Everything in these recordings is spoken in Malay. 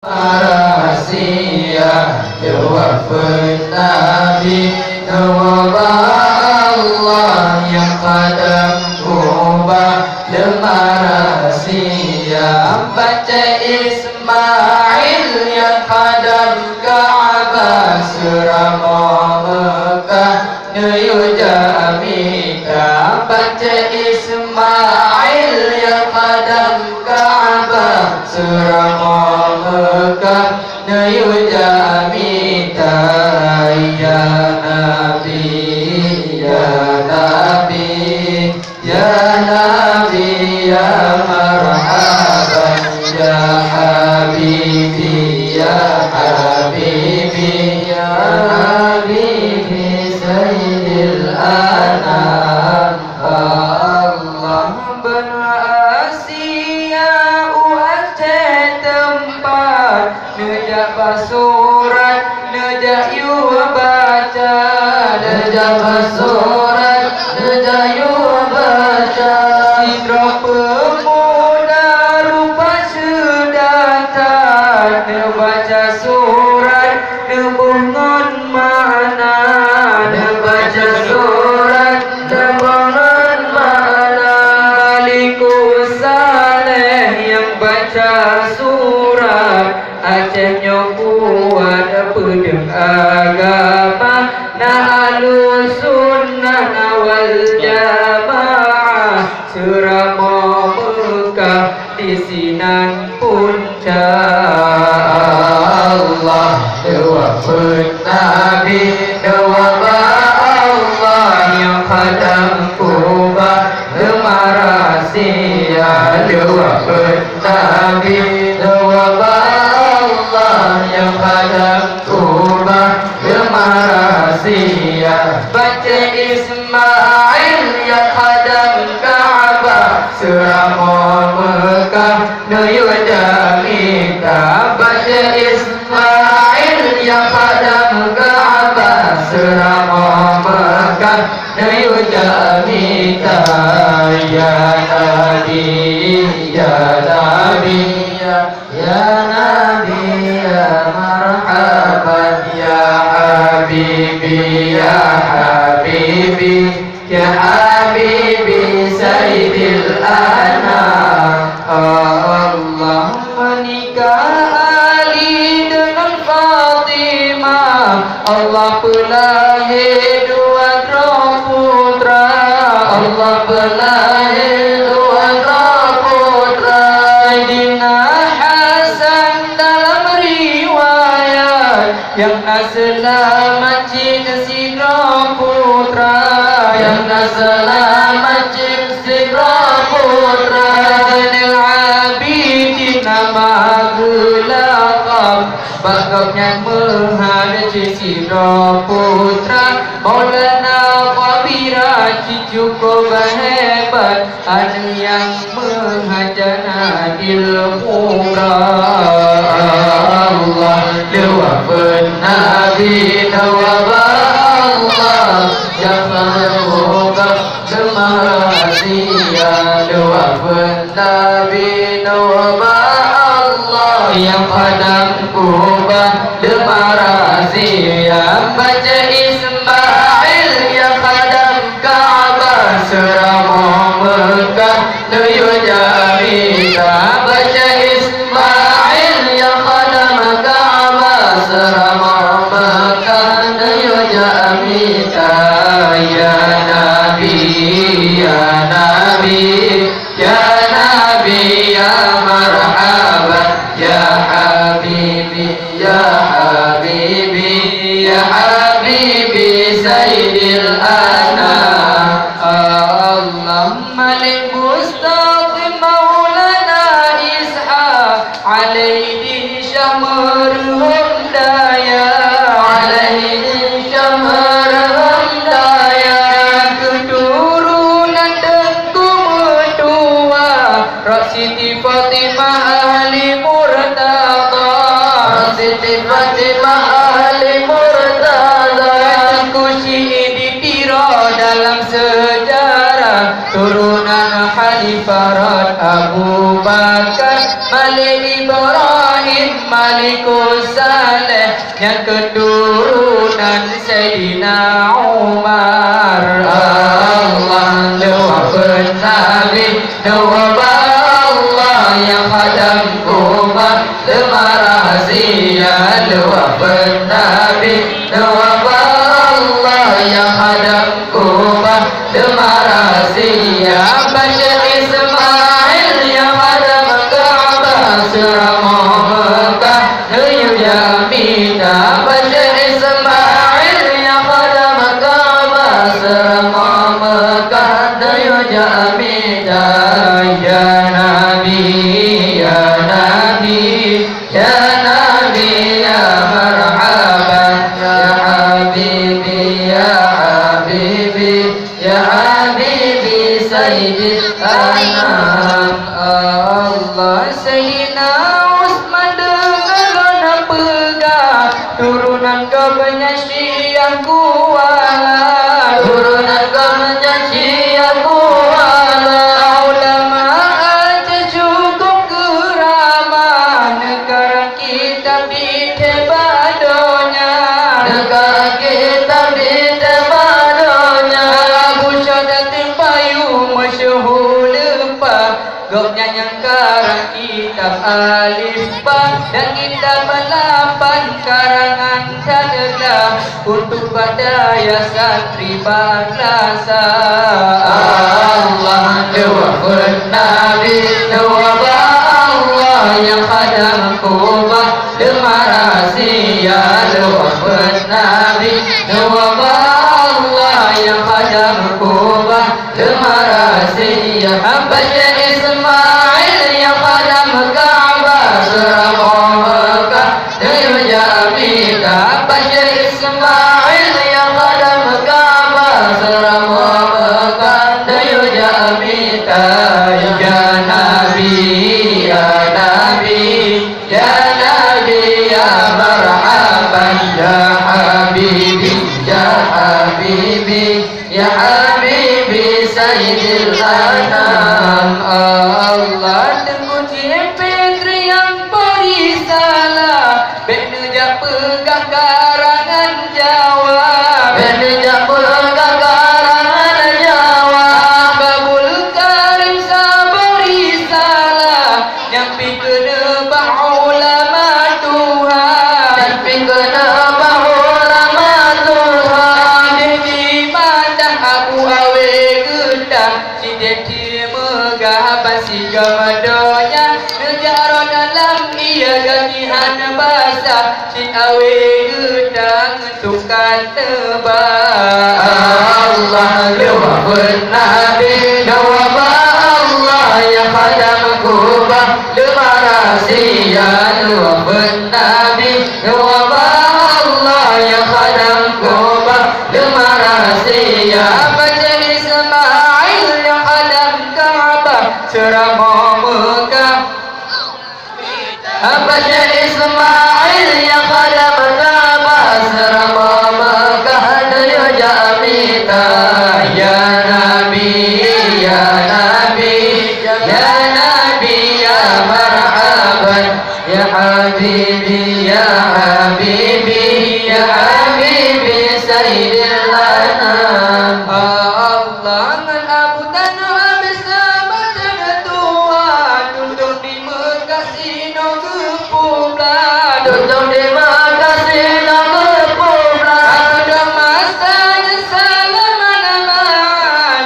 Rahasia jawab Nabi Nawaba Allah yang kadang ubah lemah rahasia baca Ismail yang kadang Ka'bah surah Mekah Nuyuja Mika baca Ismail yang kadang Ka'bah surah Mekah Nuyuja Mika ya Nabi ya Nabi ya Nabi ya marhaban ya Habibi ya Habibi ya Habibi Sayyidil Anam Allah benar Asia uate tempat nejak basurat nejak yu baca nejak basurat nejak yu baca sidra pemuda rupa sedatar nebaca surat nebungon mana nebaca surat nebungon mana balikus saleh yang baca surat acehnya kuat pedeng agama na'alu sunnah wal jamaah serama Mekah di sinan puncak Allah jawab Nabi jawab Allah yang kadang kubah lemah rahasia jawab Nabi jawab Allah yang kadang kubah lemah rahasia baca Ismail yang kadang Ka'bah serama Mekah Nuyuja Mika baca Ismail yang kadang Ka'bah serama Mekah Nuyuja Mika ya Nabi ya Nabi ya Nabi ya marhaban ya Habibi ya Habibi ya Habibi Sayyidil Anam Allah menikah Ali dengan Fatimah Allah pelahir dua putra Allah pelahir dua putra Sayyidina Hasan dalam riwayat yang selamat jika sidra putra yang selamat jika sidra putra Zainal Abidin nama gelakab bakabnya menghadapi sidra putra Maulana Qabira cukup hebat ada yang menghajar Nadil Allah jawab Nabi jawab Allah yang mengubah lemah rahasia jawab Nabi jawab Allah yang kadang kubah lemah rahasia baca Ismail yang kadang Ka'bah serama Mekah Nuyuja Mika baca Ismail yang kadang Ka'bah serama Mekah Nuyuja Mika ya Nabi ya Nabi ya Nabi ya marhaban ya Habibi ya Habibi ya Habibi Sayyidil Anam Allah Malik Mustaqim Maulana Ishaq alaihi syamruhum daya alaihi syamruhum daya keturunan Tengku Mertua Siti Fatimah ahli Murtada Siti Fatimah ahli Murtada Tengku Syihid ditira dalam sejarah turunan Khalifah Abu Bakar Malik Ibrahim Malikus Saleh yang keturunan Sayyidina Umar. Allah lewat Nabi lewat Allah yang khadam Umar lewat razia lewat Nabi lewat Allah yang khadam Umar lewat razia Bashar Ismail yang khadam Ka'bah Suramah Mekah Nuyu Jamita Bashar Ismail yang khadam Ka'bah Suramah Mekah Nuyu Jamita Ya Nabi Ya Nabi Ya Nabi Ya marhaban Ya Habibi Ya Habibi Ya Habibi Sayyidil Anam Allah Sayyidina Usman dengan pegang turunan kebanyak Syiah kuala turunan kebanyak Syiah kuala ulama aja cukup keramat negara kita di tebadonya negara kita di tebadonya Abu Syadat payu masyhur lepas gopnya yang karang kitab alif ba dan kitab 8 karangan tadalah untuk pada ya santri madrasah Allah lewat Nabi lewat Allah yang khadam Kubah lewat razia lewat Nabi lewat Allah yang khadam Kubah lewat razia Bashar Ismail yang khadam Ka'bah Suramah Mekah Nuyu Jamita Bashar Ismail yang khadam Ka'bah Suramah Mekah Nuyu Jamita Ya Nabi Ya Nabi Ya Nabi Ya marhaban Ya Habibi Ya Habibi Ya Habibi Sayyidil Anam Allah tengku Petri yang berisalah Benerja pegang karangan Jawa Benerja pegang karangan Jawa Babul Karim saberisalah yang pikir ulama Tuhan yang pikir ulama Tuhan di mata aku awe gedang si deti megah pasi gamadonya negara dalam ia gantihan basah si awe gedang tukar tebak Allah lewat Nabi lewat Allah yang khadam Kubah lewat razia lewat Nabi lewat Allah yang khadam Kubah lewat razia Bashar Ismail yang khadam Ka'bah Suramah Mekah Bashar Ismail yang khadam Ka'bah Suramah Mekah Nuyu Jamita Ya Nabi Ya Nabi Ya Nabi Ya marhaban Ya Habibi Ya Habibi Ya Habibi Sayyidil Anam Allah ngan Abu Tanah bersama dengan Tuhan duduk di Mekah sino kepulauan duduk di Mekah sino kepulauan ada masanya salam mana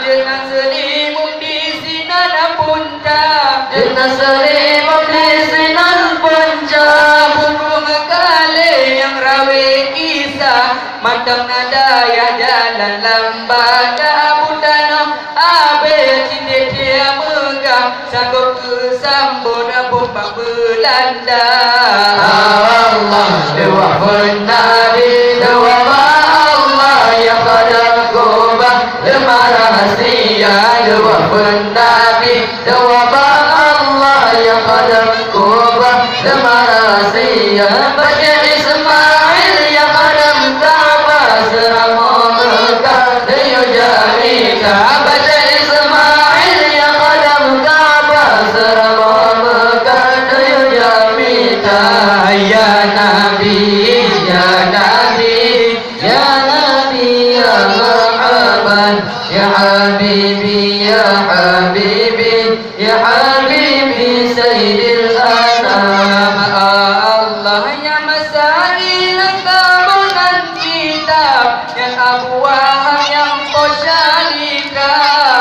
jenang selimut di sinan puncak jenang selimut di sinan puncak burung kale yang rawe kisah macam nada ya jalan lambat Abu Tanah abe cinta dia megah sanggup kesambut bomba Belanda Allah lewat Nabi lewat Allah yang khadam Kubah lewat rahsia lewat Nabi lewat Allah yang khadam Kubah lewat rahsia Bashar Ismail yang khadam Ka'bah Suramah Mekah Nuyu Jamita Bashar Ismail yang khadam Ka'bah Suramah Mekah Nuyu Jamita Allah yang masail tabangan kitab yang Abu Wahab yang kosyalika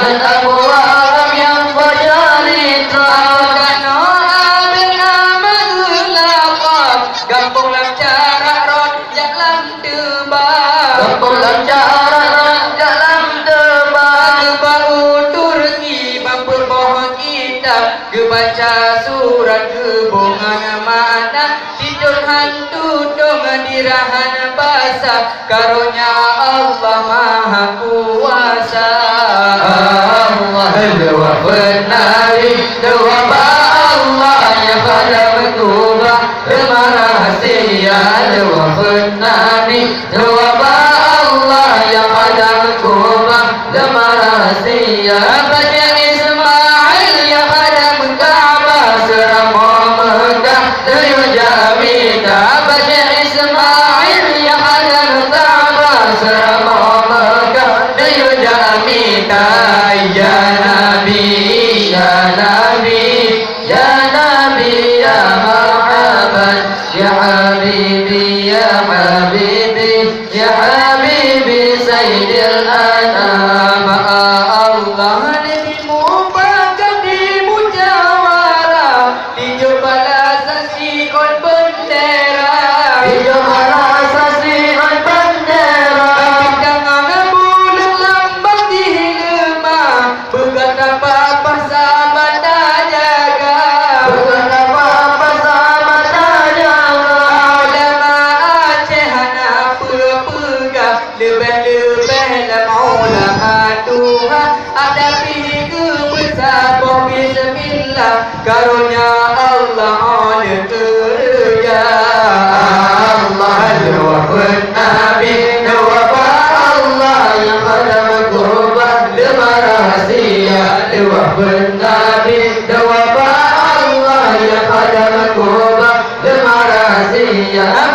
yang Abu Wahab yang kosyalika karena abna mazlaqab gampang lam cara rot jalan tebak gampang lam cara rot jalan tebak bau Turki bampu bohong kitab kebaca surat kebongan mana tidur hantu dong dirahan basah karunia Allah maha kuasa Allah doa benari doa Allah yang pada bertubah rahasia doa benari doa Allah yang pada bertubah rahasia baca Ismail yang pada Ka'bah serama Mekah dari Jamita baca Ismail yang ada Ka'bah serama Mekah dari Jamita ya Nabi ya Nabi ya Nabi ya marhaban ya Habibi ya Habibi ya Habibi Sayyidil Anam Allah dirimu bakal dimujawarah dijumpa asasi on bendera dijumpa asasi on bendera jangan bulan lambat dilema bukan apa-apa sahabat jaga bukan apa-apa sahabat jaga ulama Aceh anak pegang lebih-lebih dalam ulama Tuhan ada piku besar bismillah karunia Allah oleh kerja Allah doa Nabi doa Allah yang pada berkorban lemah rahasia doa Nabi doa Allah yang pada berkorban lemah rahasia